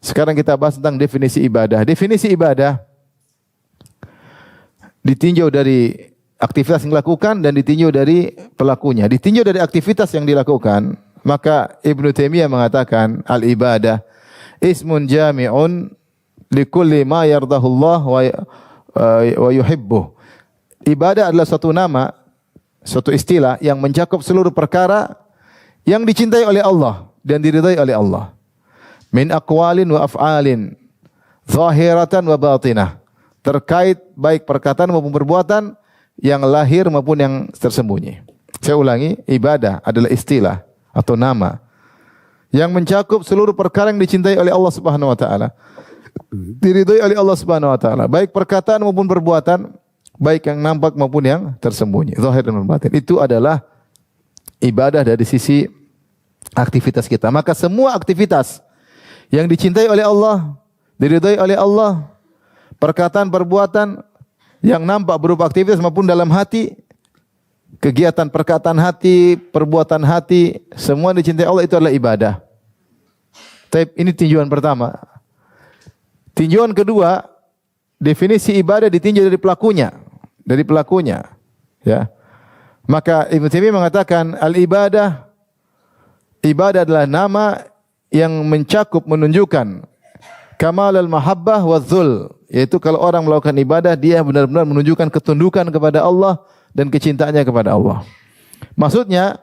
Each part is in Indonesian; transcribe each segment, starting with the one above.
Sekarang kita bahas tentang definisi ibadah. Definisi ibadah ditinjau dari aktivitas yang dilakukan dan ditinjau dari pelakunya. Ditinjau dari aktivitas yang dilakukan, maka Ibnu Taimiyah mengatakan al-ibadah ismun jami'un likulli ma yardahullah wa yuhibbuh. Ibadah adalah suatu nama, suatu istilah yang mencakup seluruh perkara yang dicintai oleh Allah dan diridai oleh Allah. Min aqwalin wa af'alin, zahiratan wa batinah. Terkait baik perkataan maupun perbuatan yang lahir maupun yang tersembunyi. Saya ulangi, ibadah adalah istilah atau nama yang mencakup seluruh perkara yang dicintai oleh Allah Subhanahu wa taala, diridhai oleh Allah Subhanahu wa taala, baik perkataan maupun perbuatan, baik yang nampak maupun yang tersembunyi, zahir dan batin. Itu adalah ibadah dari sisi aktivitas kita. Maka semua aktivitas yang dicintai oleh Allah, diridhai oleh Allah, perkataan, perbuatan yang nampak berupa aktivitas maupun dalam hati, kegiatan perkataan hati, perbuatan hati, semua dicintai Allah, itu adalah ibadah. Tapi ini tinjauan pertama. Tinjauan kedua, definisi ibadah ditinjau dari pelakunya, ya. Maka Ibnu Taimiyah mengatakan al-ibadah, ibadah adalah nama yang mencakup, menunjukkan kamal al-mahabbah wa dzul, yaitu kalau orang melakukan ibadah dia benar-benar menunjukkan ketundukan kepada Allah dan kecintaannya kepada Allah. Maksudnya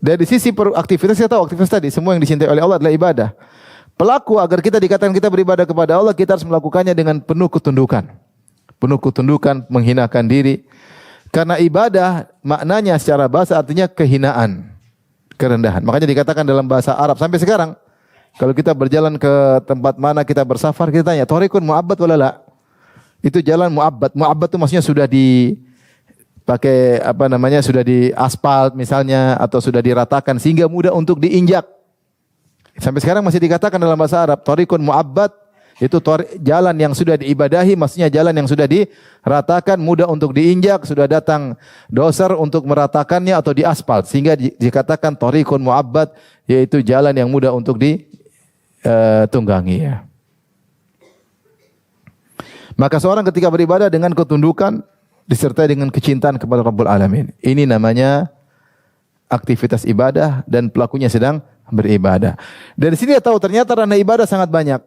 dari sisi aktivitas, kita tahu aktivitas tadi semua yang dicintai oleh Allah adalah ibadah. Pelaku, agar kita dikatakan kita beribadah kepada Allah, kita harus melakukannya dengan penuh ketundukan. Penuh ketundukan, menghinakan diri. Karena ibadah maknanya secara bahasa artinya kehinaan, kerendahan. Makanya dikatakan dalam bahasa Arab sampai sekarang, kalau kita berjalan ke tempat mana kita bersafar, kita tanya, thariqun mu'abbad wala la? Itu jalan mu'abbad. Mu'abbad itu maksudnya sudah dipakai sudah di aspal misalnya, atau sudah diratakan sehingga mudah untuk diinjak. Sampai sekarang masih dikatakan dalam bahasa Arab, thariqun mu'abbad, itu jalan yang sudah diibadahi, maksudnya jalan yang sudah diratakan, mudah untuk diinjak, sudah datang doser untuk meratakannya atau diaspal, sehingga dikatakan thariqun mu'abbad, yaitu jalan yang mudah untuk ditunggangi, ya. Maka seorang ketika beribadah dengan ketundukan disertai dengan kecintaan kepada Rabbul Alamin, ini namanya aktivitas ibadah dan pelakunya sedang beribadah. Dari sini dia tahu ternyata ranah ibadah sangat banyak.